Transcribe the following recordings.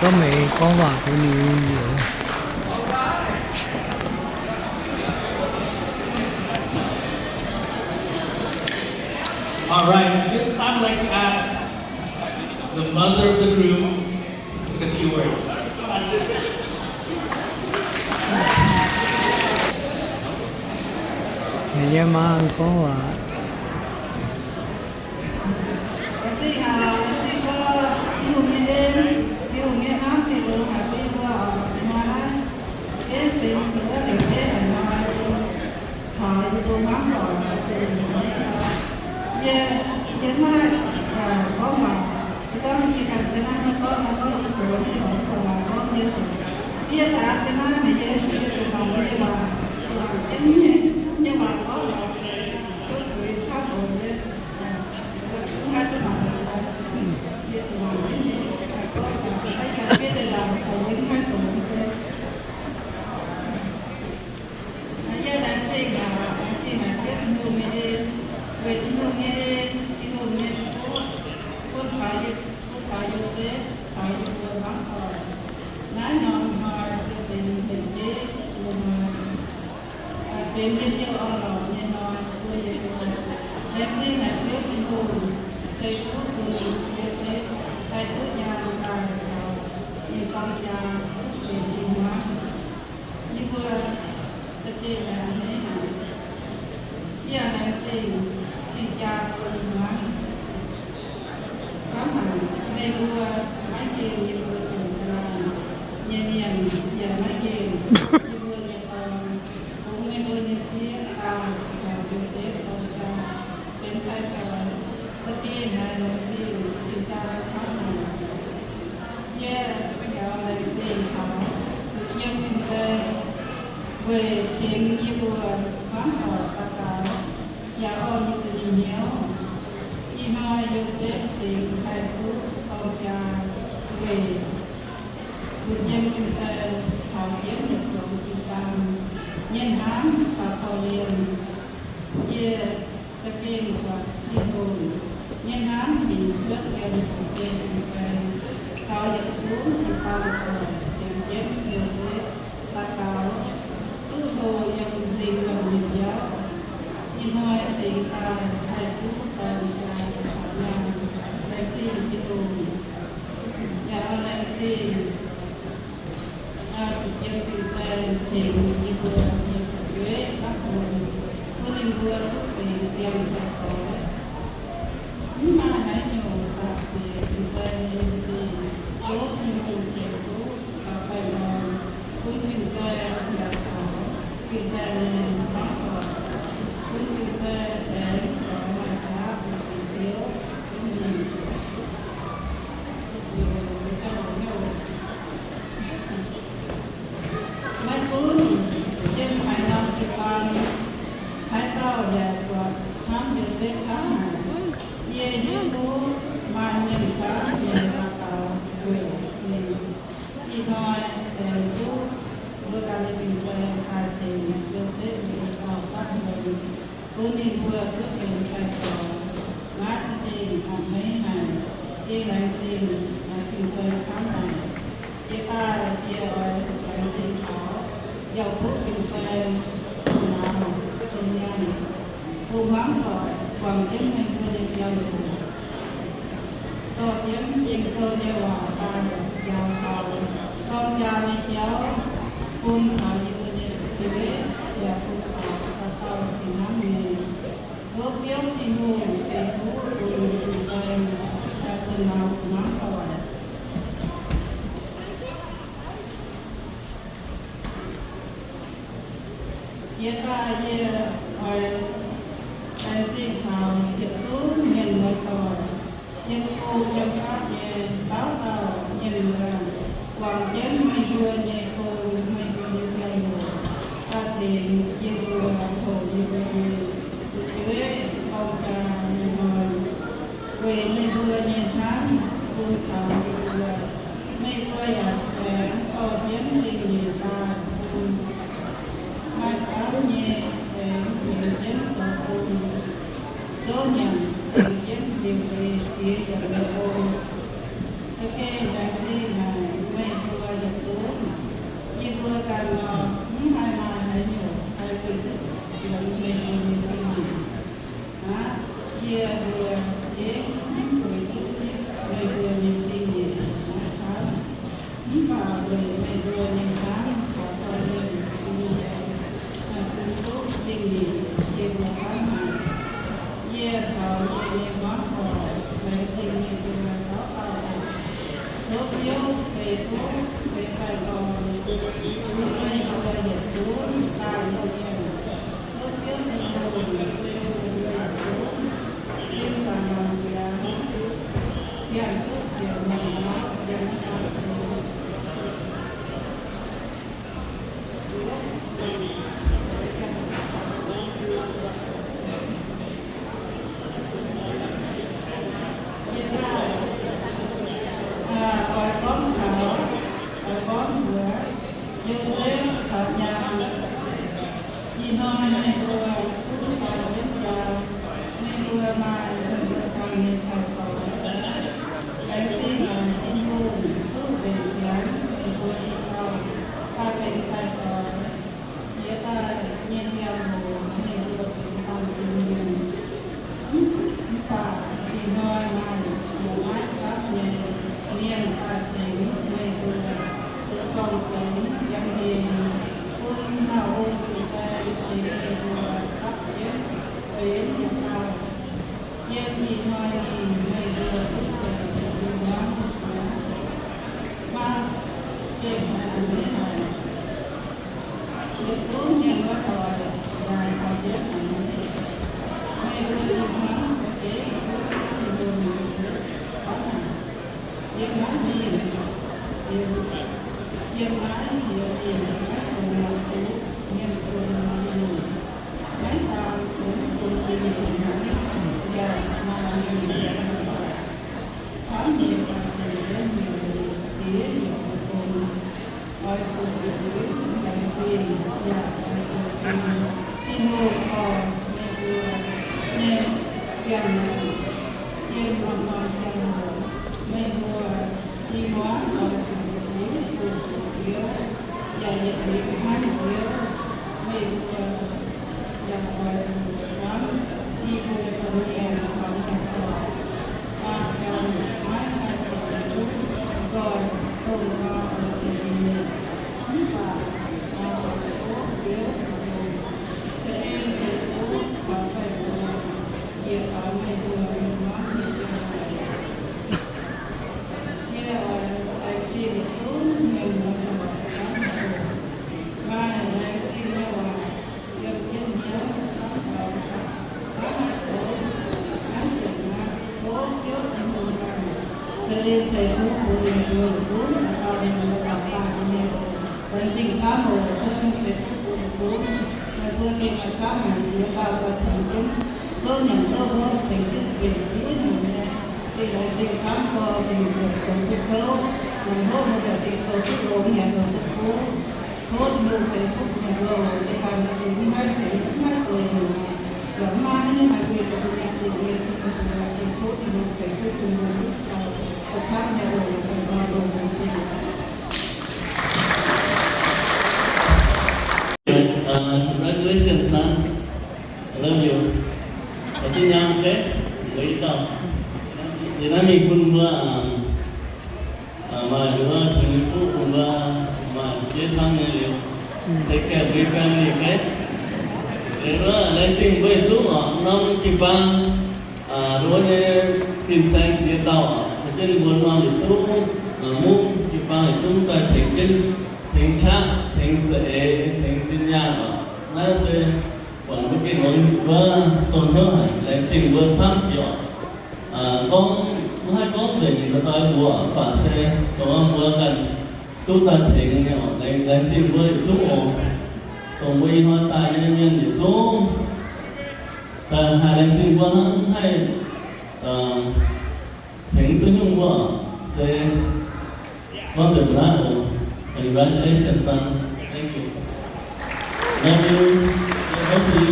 都未講話佢了嘢。All right, at this time, I'd like to ask the mother of the groom with a few words. 你隻媽講話。Hãy subscribe cho kênh Ghiền Mì Gõ để không bỏ lỡ bài con thảo, bài con bữa, Joseph thảo nhà, đi nói này vừa, cũng vào đến giờ, này vừa mà vừa sang nên sao có. Cái gì mà in hồn, tốt về dáng, thì tôi đi vào, taเป็นsai có, nghĩa ta nhiên theo hồ, này vừaเป็นตามสิ่งอยู่ป่าที่น้อยมาอยู่ไม้ครับเนี่ยเลี้ยงตาเต็มในตัวเสือทองเต็มยังเองคุณเท่าสุดใจเต็มในตัวรับเย็นเป็นอย่างเราเย็นมีน้อยในตัวทุกคนดูน้ำมาเก่งอันนี้หน่อยเด็กทุกอย่างว่าต่อยได้สอบเยอะอันนี้ไม่รู้เรื่องมั้งโอเคยังไงดียังไงเดี๋ยวเองนะคนเราตัวยังคนเราอยู่ไม่ตามคนที่อยู่นะอย่ามาอยู่ถามเด็กมาเรียนอยู่เสียอยู่คนไปคนอื่นอย่างที่อยากไปคนที่โง่พอในตัวเนี่ยยังยังวันวันยังไม่รู้ที่ว่าเราเป็นคนเยอะอย่าอย่ามีมันเยอะไม่รู้อย่างไรนั้นที่ผู้คนเสียงฟังจากเรามาการไม่ให้คนรู้ก่อนต้องมาเป็นสิ่งป่าเราโอ้เยอะเสียงเสียงโอ้ขอไปดูเกี่ยวกับไม่ดูว่าไม่เกี่ยวกับI feel so new. My life is now. You can hear somehow. I said, "Oh, you're the one." Cho nên thầy cũng cố gắng nhiều chút là vào đến một cảm giác nhiều. Vẫn chính xác rồi, tôi không thể cố gắng chút. Mà tôi nghĩ là chắc là chỉ vào và thành kiến. Số nhận số vô thành kiến việc chỉ là này. Thì là chính xác có tình trạng sống thực khấu. Mình hốt một cái tình tổ chức ổn nhà sống thực khấu. Hốt được sẽ phúc nhà gồ để làm được những hai rồi gỡ mang những hai việc của nhà sự nghiệp là tình khấu thì mình sẽ sức cùng với và chắc nhà gồ và gò đồ của chị. Congratulations, son. I love you. Sa tinyang ke, wait up. Dinami kun ba mà đứa thành phố cũng mà dễ sang này liệu take care of your family, okay? Để đó lên trình với chú họ năm kỳ ban đối với kinh doanh chế tạo cho nên muốn làm được chú muốn kỳ ban để chúng ta thành kinh thành cha thành dễ thành sinh nhà đó nó sẽ còn một cái nói và tổn thương lên trình với sát kiểu con hai con gì người ta của bà sẽ có vừa cần tu tập thiện nhỏ đánh chim với chú ổ còn bây hoa tài nhân nhân để chú ta hai đánh chim với hai thiện tư nhung của sẽ con được lá ổ congratulations son, thank you, love you, love you.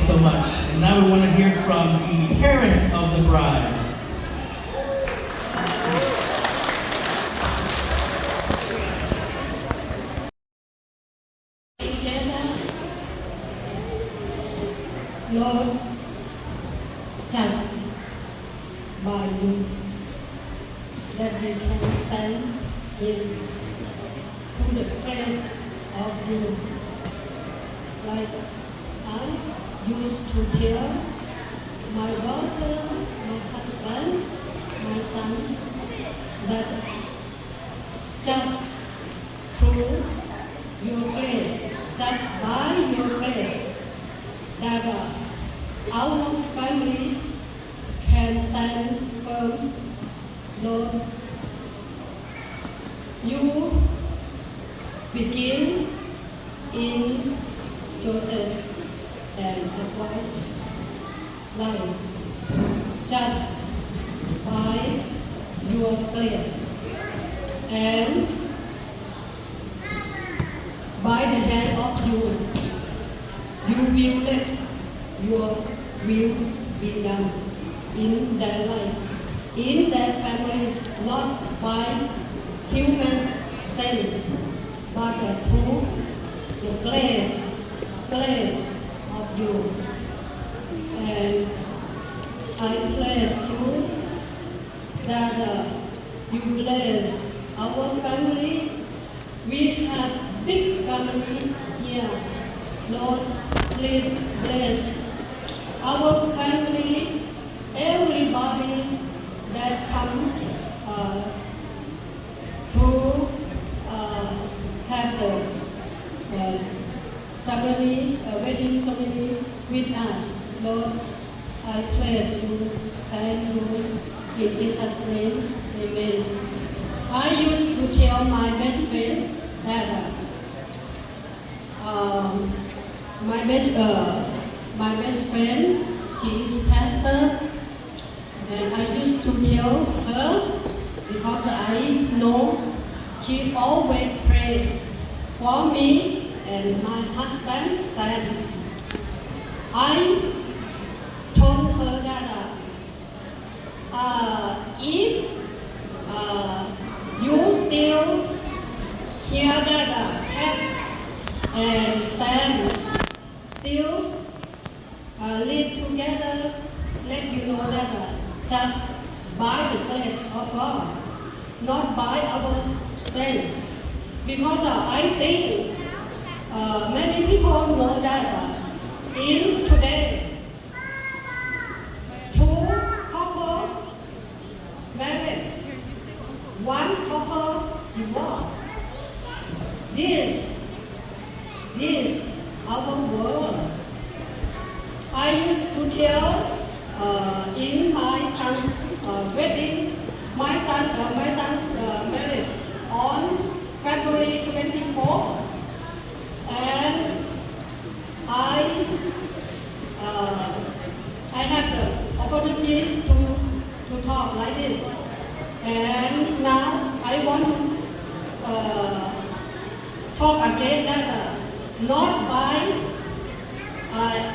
So much. And now we want to hear from the parents of the bride. Lord, just by you that we can stand in to the praise of you. Like I used to tell my daughter, my husband, my son, that just through your grace, just by your grace, that our family can stand firm. Lord, you begin in Joseph and advice life just by your grace and by the hand of you. You will let your will be done in their life, in their family, not by human strength, but through the grace of you. And I bless you that you bless our family. We have big family here. Lord, please bless our family, everybody that come to have the ceremony, wedding ceremony with us. Lord, I praise you, thank you, in Jesus' name, amen. I used to tell my best friend that my best friend, she is pastor, and I used to tell her because I know she always pray for me and my husband Sam. I told her that if you still hear that Pat and Sam still live together, let you know that just by the grace of God, not by our strength. Because I think many people know that in today, two couple married, one couple divorced. This our world. I used to tell in my son's wedding, my son's married on February 24, and I had the opportunity to talk like this, and now I want to talk again that not by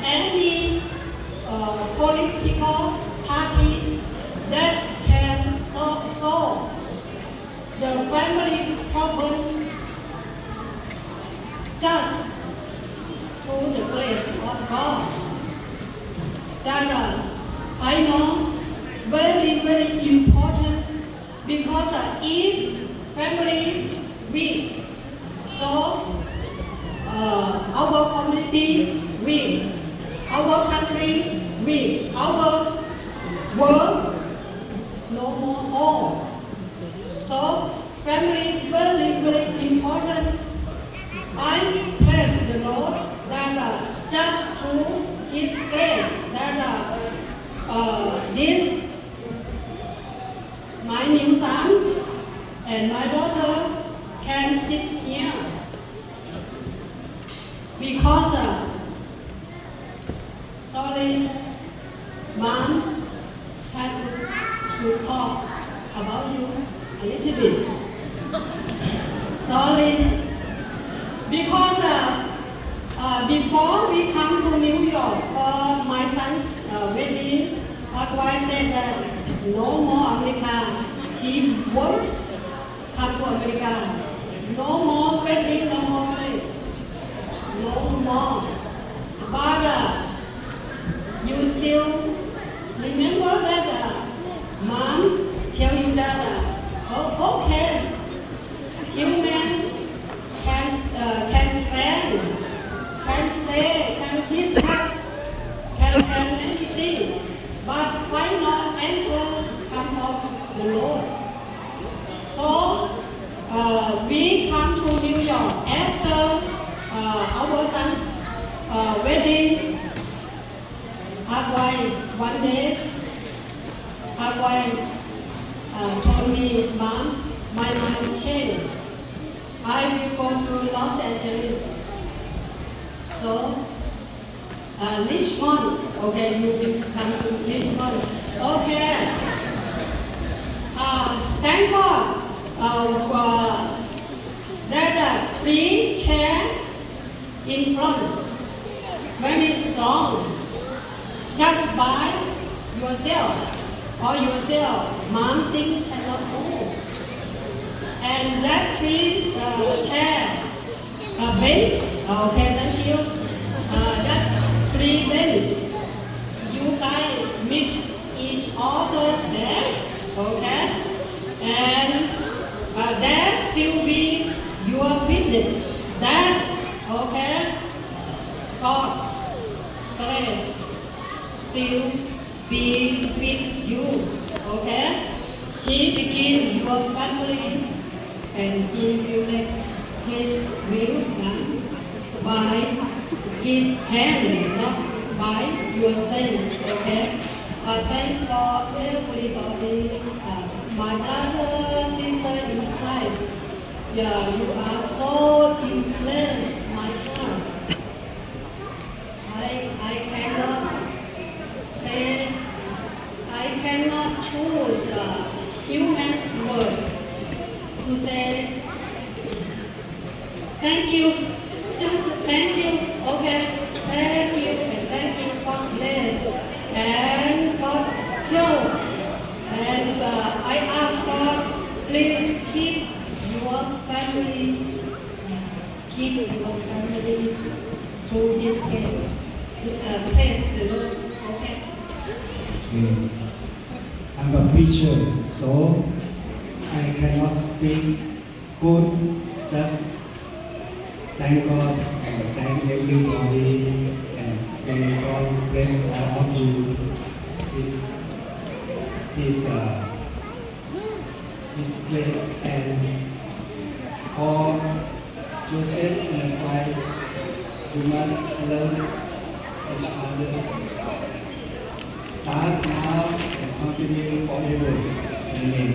any political party that can solve the family problem just through the grace of God. That I know very important, because if family weak, so our community weak, our country weak, our world no more whole. So family very important. I praise the Lord that just through His grace that this my new son and my daughter can sit here, because sorry, Mom had to talk about you a little bit. Sorry, because before we come to New York for my son's wedding, Agwai said that no more America. He won't come to America. No more wedding, no more marriage. No more. But you still remember that Mom tell you that oh, okay, human can plan, can say, can discuss, can plan anything, but final answer come from the Lord. So we come to New York after our son's wedding. Agwai, one day, Agwai told me, Mom, my mind changed. I will go to Los Angeles. So Richmond. Okay, you will come to Richmond. Okay. Thank God. That three chair in front, very strong. Just by yourself or yourself, mom think cannot move. And that three chair bench. Okay, thank you. That three bench. You guys mix each other there. Okay, and there still be your witness that okay God's place still be with you. Okay, He begin your family and He will let His will done by His hand, not by your strength. Okay. Thank for everybody, my brother, sister in Christ. Yeah, you are so impressed, my heart. I cannot say, I cannot choose human's word to say thank you. Just thank you. Okay, thank you and thank you. God bless. And God heals. And I ask God, please keep your family through His hand. Praise the Lord. Okay. Okay. I'm a preacher, so I cannot speak good. Just thank God and thank everybody. May God bless all of you. His place and for Joseph and his wife, you must love each other. Start now and continue forever. Amen.